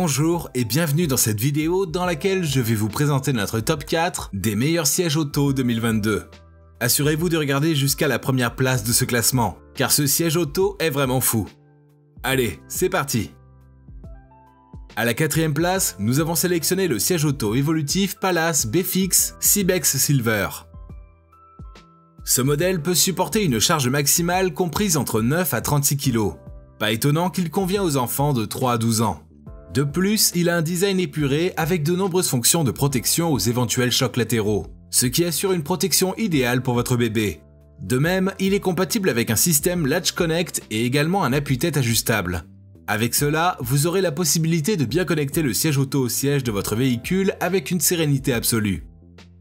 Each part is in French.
Bonjour et bienvenue dans cette vidéo dans laquelle je vais vous présenter notre top 4 des meilleurs sièges auto 2022. Assurez-vous de regarder jusqu'à la première place de ce classement, car ce siège auto est vraiment fou. Allez, c'est parti! À la 4e place, nous avons sélectionné le siège auto évolutif Palace BFX Cybex Silver. Ce modèle peut supporter une charge maximale comprise entre 9 à 36 kg. Pas étonnant qu'il convient aux enfants de 3 à 12 ans. De plus, il a un design épuré avec de nombreuses fonctions de protection aux éventuels chocs latéraux, ce qui assure une protection idéale pour votre bébé. De même, il est compatible avec un système Latch Connect et également un appuie-tête ajustable. Avec cela, vous aurez la possibilité de bien connecter le siège auto au siège de votre véhicule avec une sérénité absolue.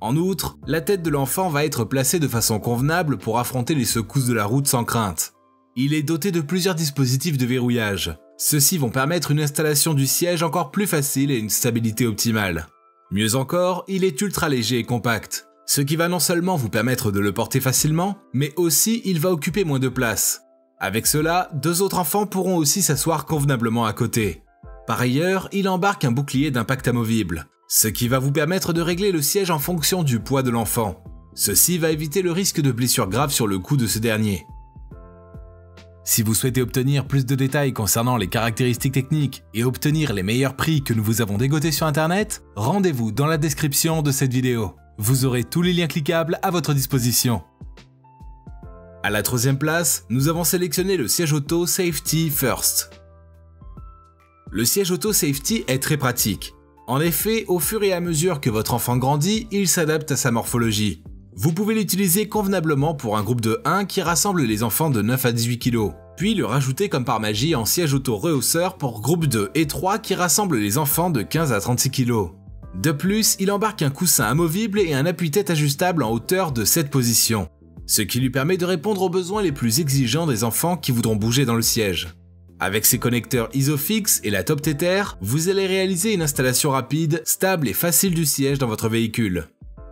En outre, la tête de l'enfant va être placée de façon convenable pour affronter les secousses de la route sans crainte. Il est doté de plusieurs dispositifs de verrouillage. Ceux-ci vont permettre une installation du siège encore plus facile et une stabilité optimale. Mieux encore, il est ultra léger et compact, ce qui va non seulement vous permettre de le porter facilement, mais aussi il va occuper moins de place. Avec cela, 2 autres enfants pourront aussi s'asseoir convenablement à côté. Par ailleurs, il embarque un bouclier d'impact amovible, ce qui va vous permettre de régler le siège en fonction du poids de l'enfant. Ceci va éviter le risque de blessure grave sur le cou de ce dernier. Si vous souhaitez obtenir plus de détails concernant les caractéristiques techniques et obtenir les meilleurs prix que nous vous avons dégotés sur internet, rendez-vous dans la description de cette vidéo. Vous aurez tous les liens cliquables à votre disposition. À la 3e place, nous avons sélectionné le siège auto Safety First. Le siège auto Safety est très pratique. En effet, au fur et à mesure que votre enfant grandit, il s'adapte à sa morphologie. Vous pouvez l'utiliser convenablement pour un groupe de 1 qui rassemble les enfants de 9 à 18 kg, puis le rajouter comme par magie en siège auto rehausseur pour groupe 2 et 3 qui rassemble les enfants de 15 à 36 kg. De plus, il embarque un coussin amovible et un appuie-tête ajustable en hauteur de 7 positions, ce qui lui permet de répondre aux besoins les plus exigeants des enfants qui voudront bouger dans le siège. Avec ses connecteurs ISOFIX et la Top Tether, vous allez réaliser une installation rapide, stable et facile du siège dans votre véhicule.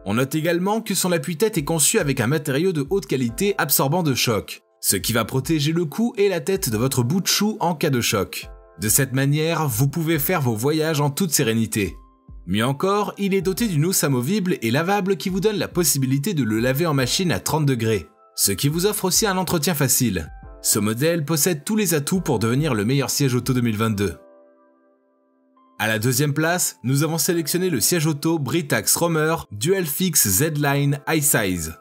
On note également que son appuie-tête est conçu avec un matériau de haute qualité absorbant de choc, ce qui va protéger le cou et la tête de votre bout de chou en cas de choc. De cette manière, vous pouvez faire vos voyages en toute sérénité. Mieux encore, il est doté d'une housse amovible et lavable qui vous donne la possibilité de le laver en machine à 30 degrés, ce qui vous offre aussi un entretien facile. Ce modèle possède tous les atouts pour devenir le meilleur siège auto 2022. À la 2e place, nous avons sélectionné le siège auto Britax Roamer Dual-Fix Z-Line High Size.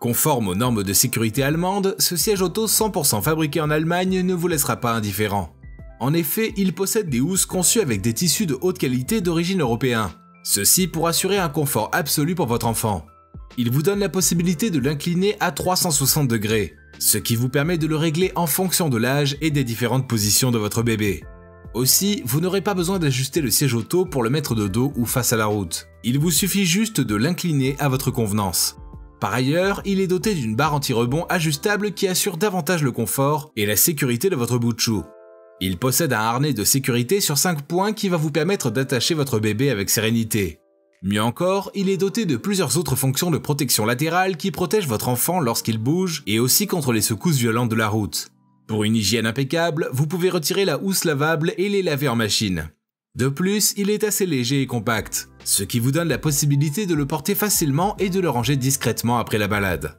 Conforme aux normes de sécurité allemandes, ce siège auto 100% fabriqué en Allemagne ne vous laissera pas indifférent. En effet, il possède des housses conçues avec des tissus de haute qualité d'origine européenne, ceci pour assurer un confort absolu pour votre enfant. Il vous donne la possibilité de l'incliner à 360 degrés, ce qui vous permet de le régler en fonction de l'âge et des différentes positions de votre bébé. Aussi, vous n'aurez pas besoin d'ajuster le siège auto pour le mettre de dos ou face à la route. Il vous suffit juste de l'incliner à votre convenance. Par ailleurs, il est doté d'une barre anti-rebond ajustable qui assure davantage le confort et la sécurité de votre bout de chou. Il possède un harnais de sécurité sur 5 points qui va vous permettre d'attacher votre bébé avec sérénité. Mieux encore, il est doté de plusieurs autres fonctions de protection latérale qui protègent votre enfant lorsqu'il bouge et aussi contre les secousses violentes de la route. Pour une hygiène impeccable, vous pouvez retirer la housse lavable et les laver en machine. De plus, il est assez léger et compact, ce qui vous donne la possibilité de le porter facilement et de le ranger discrètement après la balade.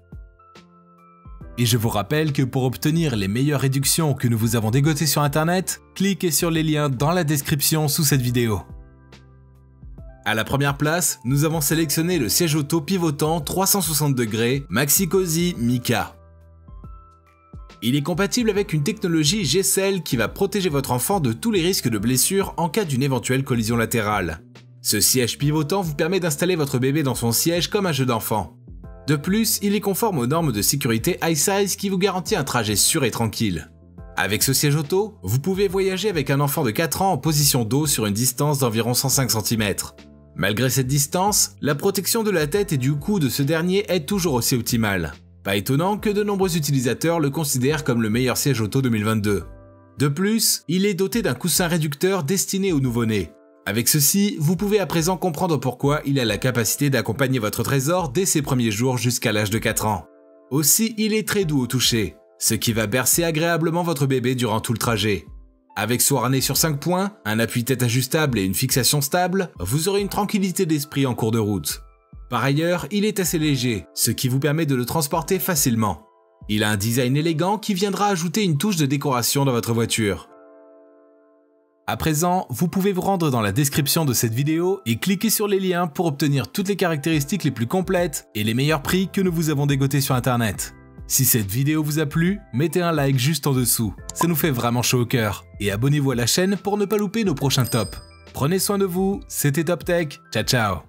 Et je vous rappelle que pour obtenir les meilleures réductions que nous vous avons dégotées sur internet, cliquez sur les liens dans la description sous cette vidéo. À la 1re place, nous avons sélectionné le siège auto pivotant 360 degrés Maxi-Cosi Mica. Il est compatible avec une technologie G-Cell qui va protéger votre enfant de tous les risques de blessure en cas d'une éventuelle collision latérale. Ce siège pivotant vous permet d'installer votre bébé dans son siège comme un jeu d'enfant. De plus, il est conforme aux normes de sécurité High Size qui vous garantit un trajet sûr et tranquille. Avec ce siège auto, vous pouvez voyager avec un enfant de 4 ans en position dos sur une distance d'environ 105 cm. Malgré cette distance, la protection de la tête et du cou de ce dernier est toujours aussi optimale. Pas étonnant que de nombreux utilisateurs le considèrent comme le meilleur siège auto 2022. De plus, il est doté d'un coussin réducteur destiné aux nouveau-nés. Avec ceci, vous pouvez à présent comprendre pourquoi il a la capacité d'accompagner votre trésor dès ses premiers jours jusqu'à l'âge de 4 ans. Aussi, il est très doux au toucher, ce qui va bercer agréablement votre bébé durant tout le trajet. Avec son harnais sur 5 points, un appui-tête ajustable et une fixation stable, vous aurez une tranquillité d'esprit en cours de route. Par ailleurs, il est assez léger, ce qui vous permet de le transporter facilement. Il a un design élégant qui viendra ajouter une touche de décoration dans votre voiture. À présent, vous pouvez vous rendre dans la description de cette vidéo et cliquer sur les liens pour obtenir toutes les caractéristiques les plus complètes et les meilleurs prix que nous vous avons dégotés sur internet. Si cette vidéo vous a plu, mettez un like juste en dessous, ça nous fait vraiment chaud au cœur. Et abonnez-vous à la chaîne pour ne pas louper nos prochains tops. Prenez soin de vous, c'était Top Tech, ciao ciao.